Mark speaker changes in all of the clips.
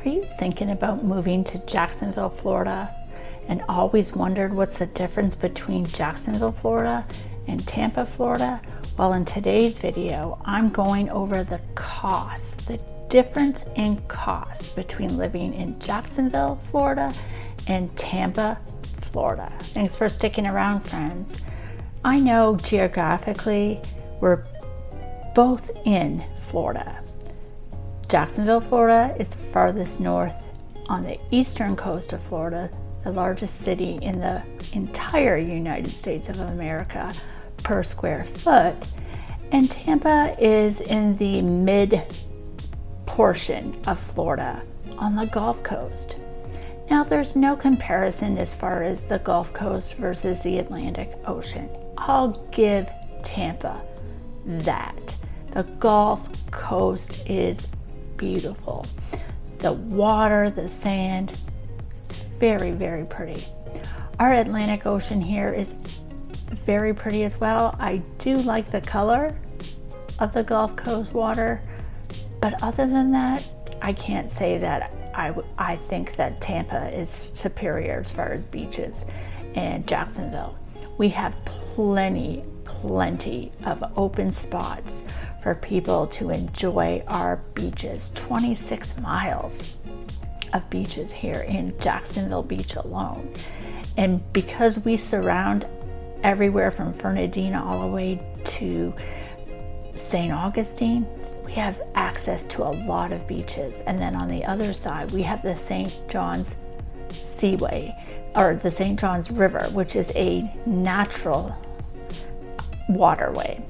Speaker 1: Are you thinking about moving to Jacksonville, Florida, and always wondered what's the difference between Jacksonville, Florida and Tampa, Florida? Well, in today's video, I'm going over the cost, the difference in cost between living in Jacksonville, Florida and Tampa, Florida. Thanks for sticking around, friends. I know geographically we're both in Florida. Jacksonville, Florida is the farthest north on the eastern coast of Florida, the largest city in the entire United States of America per square foot. And Tampa is in the mid portion of Florida on the Gulf Coast. Now, there's no comparison as far as the Gulf Coast versus the Atlantic Ocean. I'll give Tampa that. The Gulf Coast is beautiful. The water, the sand, it's very, very pretty. Our Atlantic Ocean here is very pretty as well. I do like the color of the Gulf Coast water, but other than that, I can't say that I think that Tampa is superior as far as beaches and Jacksonville. We have plenty of open spots for people to enjoy our beaches. 26 miles of beaches here in Jacksonville Beach alone. And because we surround everywhere from Fernandina all the way to St. Augustine, we have access to a lot of beaches. And then on the other side, we have the St. John's Seaway, or the St. John's River, which is a natural waterway,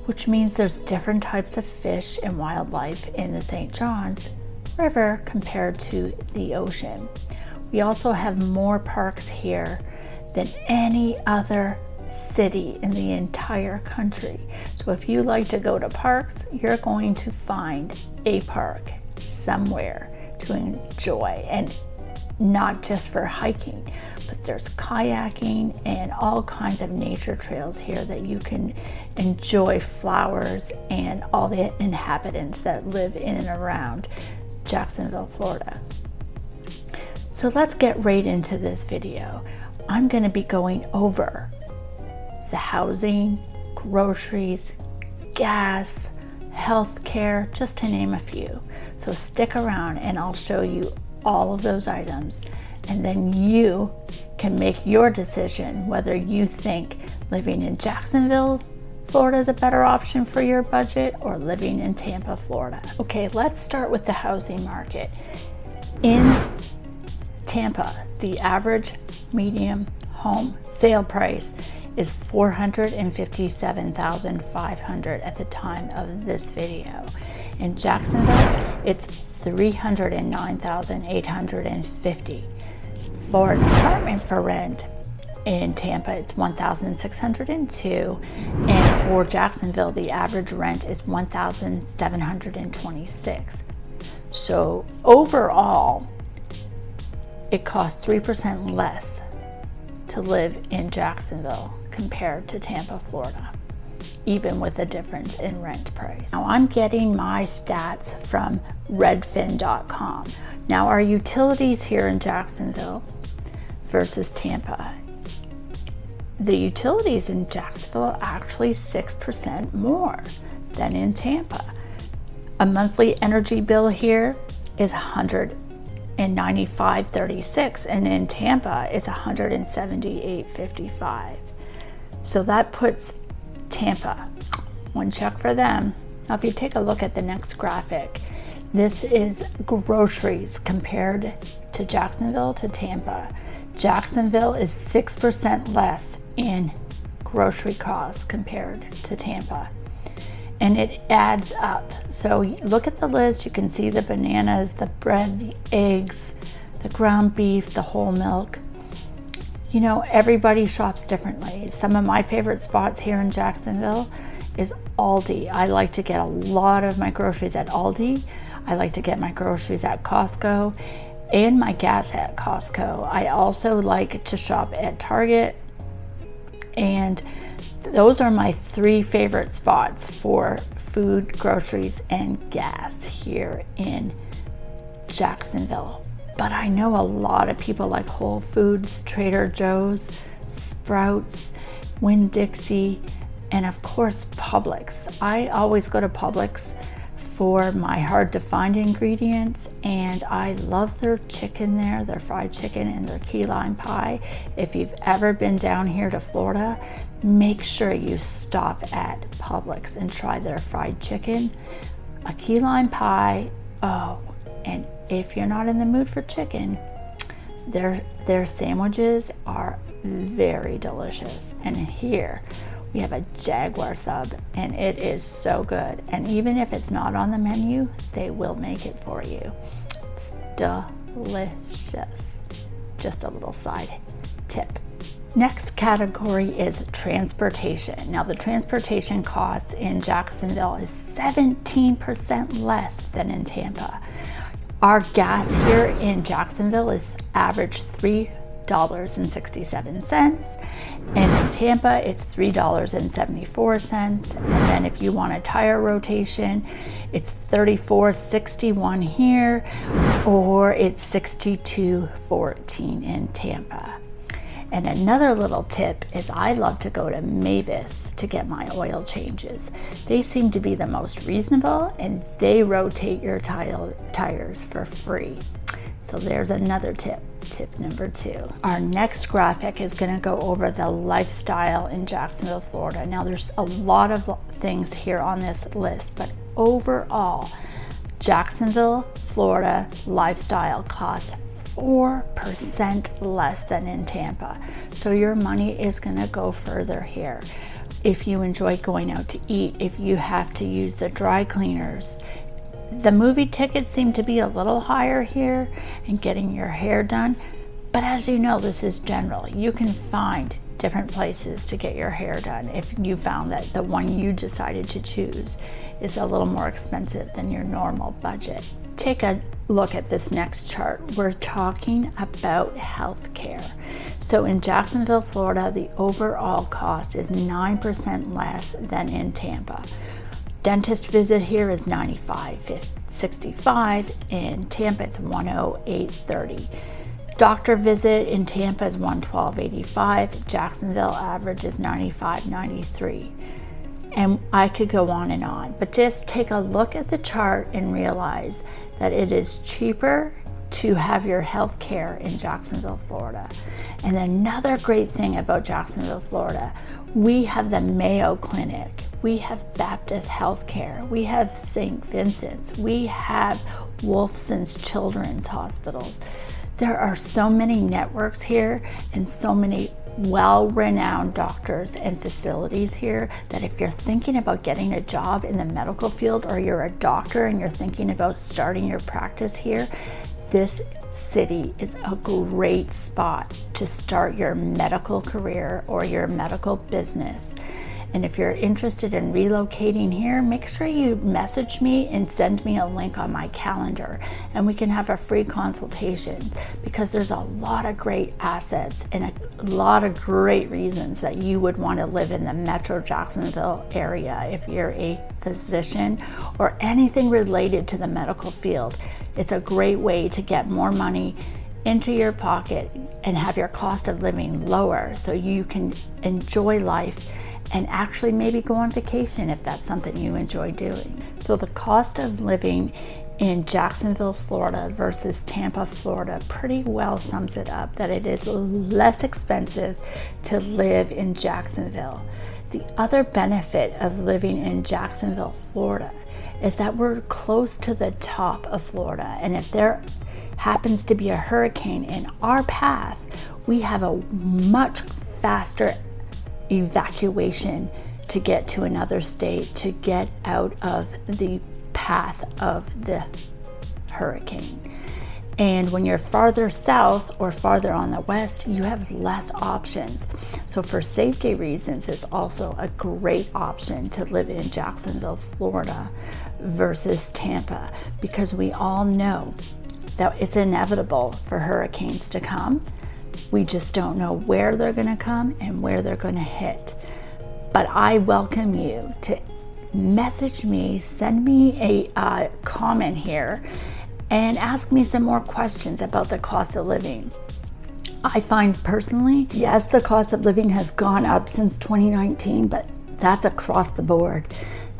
Speaker 1: which means there's different types of fish and wildlife in the St. John's River compared to the ocean. We also have more parks here than any other city in the entire country. So if you like to go to parks, you're going to find a park somewhere to enjoy, and not just for hiking, but there's kayaking and all kinds of nature trails here that you can enjoy flowers and all the inhabitants that live in and around Jacksonville, Florida. So let's get right into this video. I'm going to be going over the housing, groceries, gas, healthcare, just to name a few. So stick around and I'll show you all of those items, and then you can make your decision whether you think living in Jacksonville, Florida is a better option for your budget, or living in Tampa, Florida. Okay, let's start with the housing market. In Tampa, the average medium home sale price is $457,500 at the time of this video. In Jacksonville, it's $309,850. For an apartment for rent in Tampa, it's $1,602, and for Jacksonville, the average rent is $1,726. So overall, it costs 3% less to live in Jacksonville compared to Tampa, Florida, even with a difference in rent price. Now, I'm getting my stats from redfin.com. Now, our utilities here in Jacksonville versus Tampa. The utilities in Jacksonville are actually 6% more than in Tampa. A monthly energy bill here is $195.36, and in Tampa it's $178.55. So that puts Tampa, one check for them. Now, if you take a look at the next graphic, this is groceries compared to Jacksonville to Tampa. Jacksonville is 6% less in grocery costs compared to Tampa, and it adds up. So look at the list, you can see the bananas, the bread, the eggs, the ground beef, the whole milk. You know, everybody shops differently. Some of my favorite spots here in Jacksonville is Aldi. I like to get a lot of my groceries at Aldi. I like to get my groceries at Costco and my gas at Costco. I also like to shop at Target, and those are my three favorite spots for food, groceries, and gas here in Jacksonville, but I know a lot of people like Whole Foods, Trader Joe's, Sprouts, Winn-Dixie, and of course Publix. I always go to Publix for my hard to find ingredients, and I love their chicken there, their fried chicken and their key lime pie. If you've ever been down here to Florida, make sure you stop at Publix and try their fried chicken, a key lime pie. Oh, and if you're not in the mood for chicken, their sandwiches are very delicious. And here we have a Jaguar sub, and it is so good. And even if it's not on the menu, they will make it for you. It's delicious. Just a little side tip. Next category is transportation. Now the transportation costs in Jacksonville is 17% less than in Tampa. Our gas here in Jacksonville is average $3.67, and in Tampa it's $3.74. And then if you want a tire rotation, it's $34.61 here, or it's $62.14 in Tampa. And another little tip is I love to go to Mavis to get my oil changes. They seem to be the most reasonable, and they rotate your tires for free. So there's another tip, tip number 2. Our next graphic is going to go over the lifestyle in Jacksonville, Florida. Now there's a lot of things here on this list, but overall, Jacksonville, Florida lifestyle costs 4% less than in Tampa. So your money is going to go further here. If you enjoy going out to eat, if you have to use the dry cleaners, the movie tickets seem to be a little higher here, and getting your hair done. But as you know, this is general. You can find different places to get your hair done if you found that the one you decided to choose is a little more expensive than your normal budget. Take a look at this next chart. We're talking about health care. So in Jacksonville, Florida, the overall cost is 9% less than in Tampa. Dentist visit here is $95.65. In Tampa, it's $108.30. Doctor visit in Tampa is $112.85. Jacksonville average is $95.93. And I could go on, but just take a look at the chart and realize that it is cheaper to have your health care in Jacksonville, Florida. And another great thing about Jacksonville, Florida, we have the Mayo Clinic, we have Baptist Healthcare, we have St. Vincent's, we have Wolfson's Children's Hospitals. There are so many networks here and so many well-renowned doctors and facilities here that if you're thinking about getting a job in the medical field, or you're a doctor and you're thinking about starting your practice here, this city is a great spot to start your medical career or your medical business. And if you're interested in relocating here, make sure you message me and send me a link on my calendar, and we can have a free consultation, because there's a lot of great assets and a lot of great reasons that you would want to live in the Metro Jacksonville area if you're a physician or anything related to the medical field. It's a great way to get more money into your pocket and have your cost of living lower, so you can enjoy life and actually maybe go on vacation if that's something you enjoy doing. So the cost of living in Jacksonville, Florida versus Tampa, Florida pretty well sums it up, that it is less expensive to live in Jacksonville. The other benefit of living in Jacksonville, Florida is that we're close to the top of Florida, and if there happens to be a hurricane in our path, we have a much faster evacuation to get to another state, to get out of the path of the hurricane. And when you're farther south or farther on the west, you have less options. So for safety reasons, it's also a great option to live in Jacksonville, Florida versus Tampa, because we all know that it's inevitable for hurricanes to come. We just don't know where they're going to come and where they're going to hit. But I welcome you to message me, send me a comment here, and ask me some more questions about the cost of living. I find personally, yes, the cost of living has gone up since 2019, but that's across the board.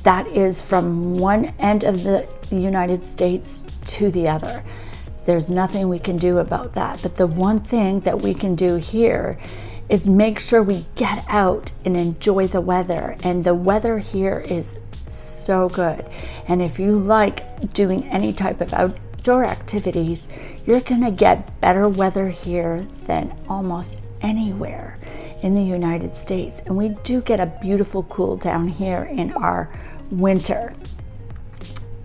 Speaker 1: That is from one end of the United States to the other. There's nothing we can do about that. But the one thing that we can do here is make sure we get out and enjoy the weather. And the weather here is so good. And if you like doing any type of outdoor activities, you're gonna get better weather here than almost anywhere in the United States. And we do get a beautiful cool down here in our winter.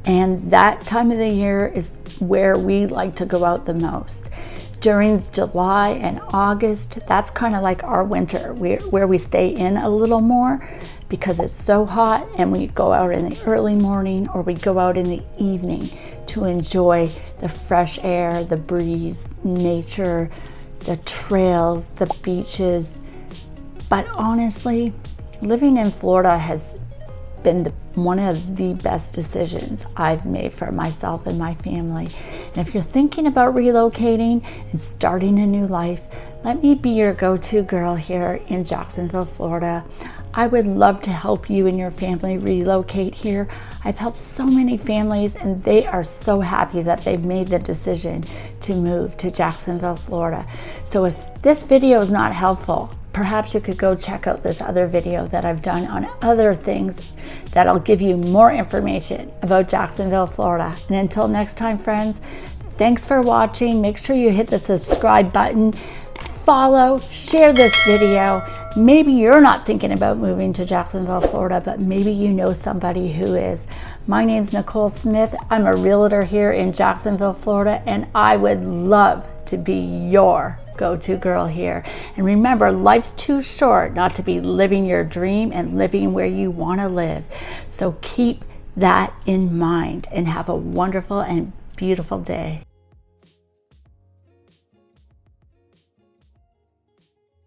Speaker 1: And that time of the year is where we like to go out the most. During July and August, that's kind of like our winter, where we stay in a little more because it's so hot, and we go out in the early morning or we go out in the evening to enjoy the fresh air, the breeze, nature, the trails, the beaches. But honestly, living in Florida has been one of the best decisions I've made for myself and my family. And if you're thinking about relocating and starting a new life, let me be your go-to girl here in Jacksonville, Florida. I would love to help you and your family relocate here. I've helped so many families, and they are so happy that they've made the decision to move to Jacksonville, Florida. So if this video is not helpful, perhaps you could go check out this other video that I've done on other things that'll give you more information about Jacksonville, Florida. And until next time, friends, thanks for watching. Make sure you hit the subscribe button, follow, share this video. Maybe you're not thinking about moving to Jacksonville, Florida, but maybe you know somebody who is. My name's Nicole Smith. I'm a realtor here in Jacksonville, Florida, and I would love to be your go-to girl here. And remember, life's too short not to be living your dream and living where you want to live. So keep that in mind and have a wonderful and beautiful day.